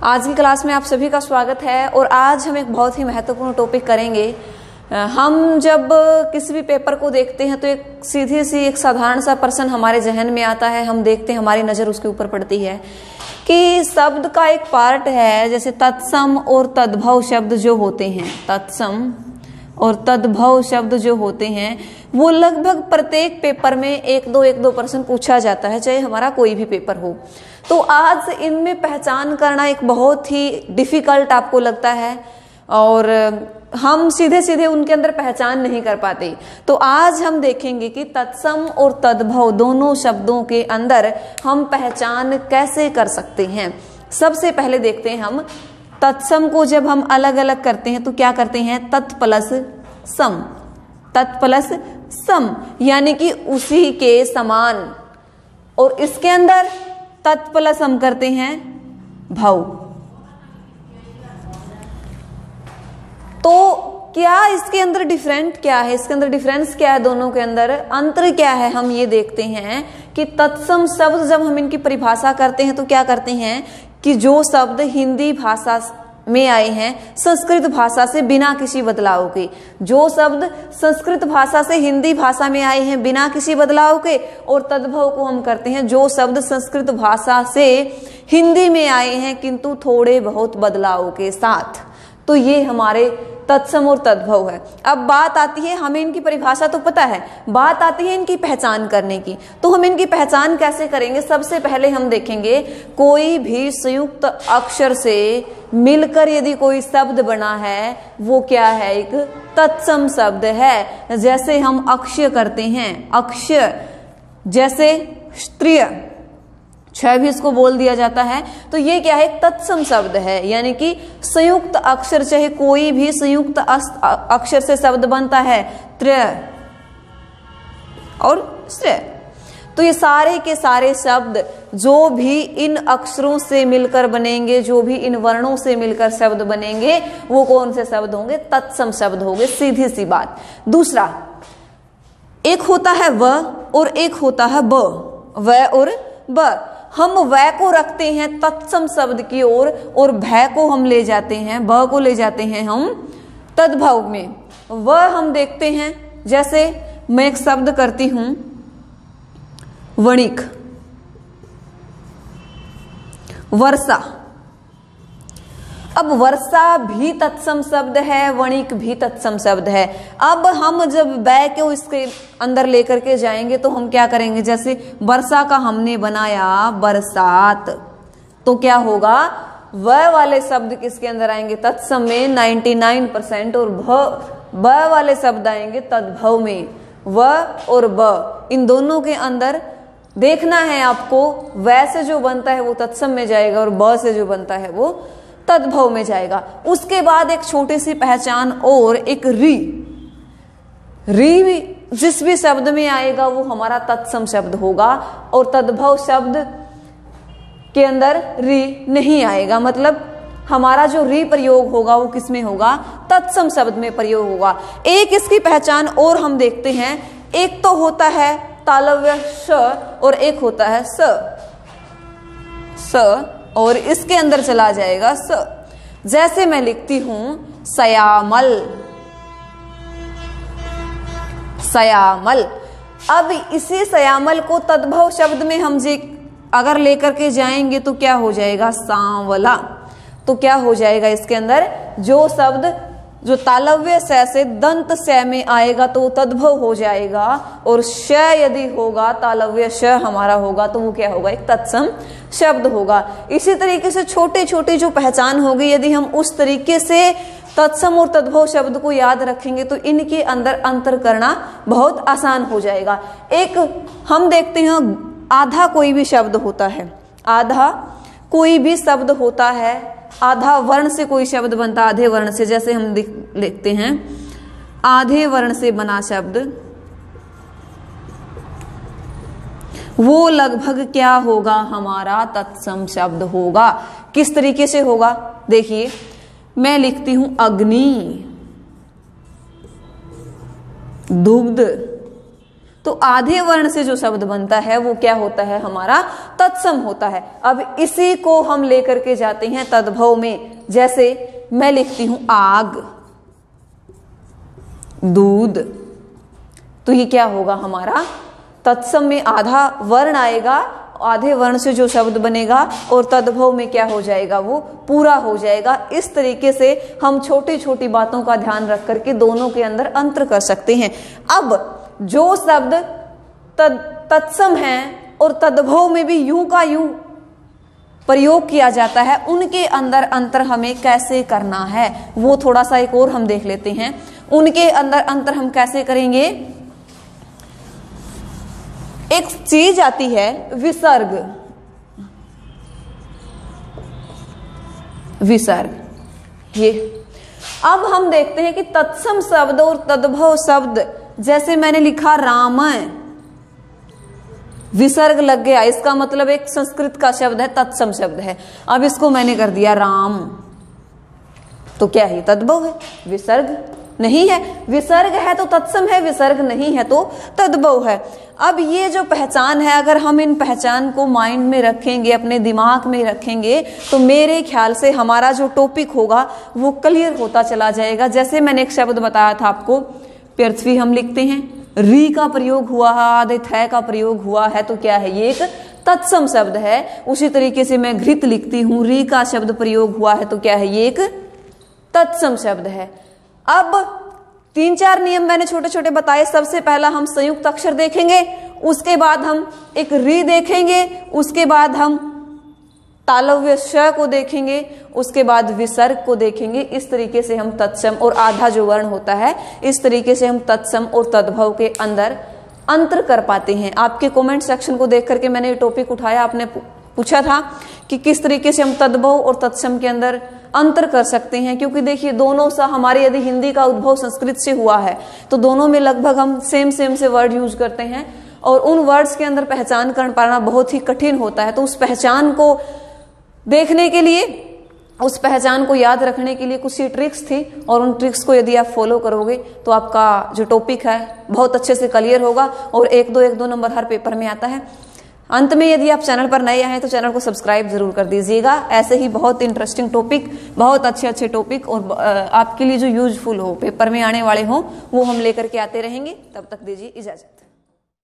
आज की क्लास में आप सभी का स्वागत है और आज हम एक बहुत ही महत्वपूर्ण टॉपिक करेंगे। हम जब किसी भी पेपर को देखते हैं तो एक सीधी सी एक साधारण सा प्रश्न हमारे जहन में आता है। हम देखते हैं, हमारी नज़र उसके ऊपर पड़ती है कि शब्द का एक पार्ट है, जैसे तत्सम और तद्भव शब्द जो होते हैं, तत्सम और तद्भव शब्द जो होते हैं वो लगभग प्रत्येक पेपर में एक दो प्रश्न पूछा जाता है, चाहे हमारा कोई भी पेपर हो। तो आज इनमें पहचान करना एक बहुत ही डिफिकल्ट आपको लगता है और हम सीधे सीधे उनके अंदर पहचान नहीं कर पाते। तो आज हम देखेंगे कि तत्सम और तद्भव दोनों शब्दों के अंदर हम पहचान कैसे कर सकते हैं। सबसे पहले देखते हैं हम तत्सम को जब हम अलग अलग करते हैं तो क्या करते हैं, तत् प्लस सम, तत् प्लस सम यानी कि उसी के समान, और इसके अंदर तत् प्लस हम करते हैं भव। तो क्या इसके अंदर डिफरेंट क्या है, इसके अंदर डिफरेंस क्या है, दोनों के अंदर अंतर क्या है, हम ये देखते हैं कि तत्सम शब्द जब हम इनकी परिभाषा करते हैं तो क्या करते हैं कि जो शब्द हिंदी भाषा में आए हैं संस्कृत भाषा से बिना किसी बदलाव के, जो शब्द संस्कृत भाषा से हिंदी भाषा में आए हैं बिना किसी बदलाव के, और तद्भव को हम करते हैं जो शब्द संस्कृत भाषा से हिंदी में आए हैं किंतु थोड़े बहुत बदलाव के साथ। तो ये हमारे तत्सम और तद्भव है। अब बात आती है, हमें इनकी परिभाषा तो पता है, बात आती है इनकी पहचान करने की। तो हम इनकी पहचान कैसे करेंगे? सबसे पहले हम देखेंगे कोई भी संयुक्त अक्षर से मिलकर यदि कोई शब्द बना है वो क्या है, एक तत्सम शब्द है। जैसे हम अक्षय करते हैं, अक्षय, जैसे स्त्रिय, क्षय भी इसको बोल दिया जाता है, तो ये क्या है, तत्सम शब्द है। यानी कि संयुक्त अक्षर, चाहे कोई भी संयुक्त अक्षर से शब्द बनता है, त्रय और श्रेय, तो ये सारे के सारे शब्द जो भी इन अक्षरों से मिलकर बनेंगे, जो भी इन वर्णों से मिलकर शब्द बनेंगे वो कौन से शब्द होंगे, तत्सम शब्द होंगे। सीधी सी बात। दूसरा, एक होता है व और एक होता है ब, व और ब। हम व को रखते हैं तत्सम शब्द की ओर और भय को हम ले जाते हैं, ब को ले जाते हैं हम तद्भव में। व हम देखते हैं, जैसे मैं एक शब्द करती हूं वणिक, वर्षा। अब वर्षा भी तत्सम शब्द है, वणिक भी तत्सम शब्द है। अब हम जब बै को इसके अंदर लेकर के जाएंगे तो हम क्या करेंगे, जैसे वर्षा का हमने बनाया बरसात, तो क्या होगा, व वाले शब्द किसके अंदर आएंगे, तत्सम में 99%, और ब वाले शब्द आएंगे तद्भव में। व और ब इन दोनों के अंदर देखना है आपको, वै से जो बनता है वो तत्सम में जाएगा और ब से जो बनता है वो तद्भव में जाएगा। उसके बाद एक छोटी सी पहचान और, एक री, री भी जिस भी शब्द में आएगा वो हमारा तत्सम शब्द होगा और तद्भव शब्द के अंदर री नहीं आएगा। मतलब हमारा जो री प्रयोग होगा वो किस में होगा, तत्सम शब्द में प्रयोग होगा। एक इसकी पहचान और हम देखते हैं, एक तो होता है तालव्य श और एक होता है स, स और इसके अंदर चला जाएगा स। जैसे मैं लिखती हूं सयामल, सयामल। अब इसी सयामल को तद्भव शब्द में हम अगर लेकर के जाएंगे तो क्या हो जाएगा, सांवला। तो क्या हो जाएगा, इसके अंदर जो शब्द जो तालव्य स से दंत स में आएगा तो तद्भव हो जाएगा, और श यदि होगा, तालव्य श हमारा होगा तो वो क्या होगा, एक तत्सम शब्द होगा। इसी तरीके से छोटे छोटे जो पहचान होगी, यदि हम उस तरीके से तत्सम और तद्भव शब्द को याद रखेंगे तो इनके अंदर अंतर करना बहुत आसान हो जाएगा। एक हम देखते हैं, आधा कोई भी शब्द होता है, आधा कोई भी शब्द होता है, आधा वर्ण से कोई शब्द बनता, आधे वर्ण से, जैसे हम लिखते हैं आधे वर्ण से बना शब्द, वो लगभग क्या होगा, हमारा तत्सम शब्द होगा। किस तरीके से होगा, देखिए मैं लिखती हूं अग्नि, दुग्ध, तो आधे वर्ण से जो शब्द बनता है वो क्या होता है, हमारा तत्सम होता है। अब इसी को हम लेकर के जाते हैं तद्भव में। जैसे मैं लिखती हूं आग, दूध, तो ये क्या होगा हमारा तत्सम में आधा वर्ण आएगा, आधे वर्ण से जो शब्द बनेगा, और तद्भव में क्या हो जाएगा, वो पूरा हो जाएगा। इस तरीके से हम छोटी छोटी बातों का ध्यान रख करके दोनों के अंदर अंतर कर सकते हैं। अब जो शब्द तत्सम है और तद्भव में भी यूं का यूं प्रयोग किया जाता है, उनके अंदर अंतर हमें कैसे करना है वो थोड़ा सा एक और हम देख लेते हैं। उनके अंदर अंतर हम कैसे करेंगे। एक चीज आती है विसर्ग, विसर्ग ये। अब हम देखते हैं कि तत्सम शब्द और तद्भव शब्द, जैसे मैंने लिखा राम, विसर्ग लग गया, इसका मतलब एक संस्कृत का शब्द है, तत्सम शब्द है। अब इसको मैंने कर दिया राम, तो क्या है, तद्भव है, विसर्ग नहीं है। विसर्ग है तो तत्सम है, विसर्ग नहीं है तो तद्भव है। अब ये जो पहचान है, अगर हम इन पहचान को माइंड में रखेंगे, अपने दिमाग में रखेंगे, तो मेरे ख्याल से हमारा जो टॉपिक होगा वो क्लियर होता चला जाएगा। जैसे मैंने एक शब्द बताया था आपको, पृथ्वी हम लिखते हैं, री का प्रयोग हुआ है, आधे थ का प्रयोग हुआ है, तो क्या है, ये एक तत्सम शब्द है। उसी तरीके से मैं घृत लिखती हूं, री का शब्द प्रयोग हुआ है, तो क्या है, ये एक तत्सम शब्द है। अब 3-4 नियम मैंने छोटे छोटे बताए। सबसे पहला हम संयुक्त अक्षर देखेंगे, उसके बाद हम एक री देखेंगे, उसके बाद हम तालव्य श को देखेंगे, उसके बाद विसर्ग को देखेंगे। इस तरीके से हम तत्सम और आधा जो वर्ण होता है, इस तरीके से हम तत्सम और तद्भव के अंदर अंतर कर पाते हैं। आपके कमेंट सेक्शन को देख करके मैंने ये टॉपिक उठाया, आपने पूछा था कि किस तरीके से हम तद्भव और तत्सम के अंदर अंतर कर सकते हैं, क्योंकि देखिए दोनों सा हमारे, यदि हिंदी का उद्भव संस्कृत से हुआ है तो दोनों में लगभग हम सेम से वर्ड यूज करते हैं, और उन वर्ड्स के अंदर पहचान कर पाना बहुत ही कठिन होता है। तो उस पहचान को देखने के लिए, उस पहचान को याद रखने के लिए कुछ ही ट्रिक्स थी, और उन ट्रिक्स को यदि आप फॉलो करोगे तो आपका जो टॉपिक है बहुत अच्छे से क्लियर होगा, और 1-2 नंबर हर पेपर में आता है। अंत में यदि आप चैनल पर नए आए हैं तो चैनल को सब्सक्राइब जरूर कर दीजिएगा। ऐसे ही बहुत इंटरेस्टिंग टॉपिक, बहुत अच्छे टॉपिक और आपके लिए जो यूजफुल हो, पेपर में आने वाले हो, वो हम लेकर के आते रहेंगे। तब तक दीजिए इजाजत।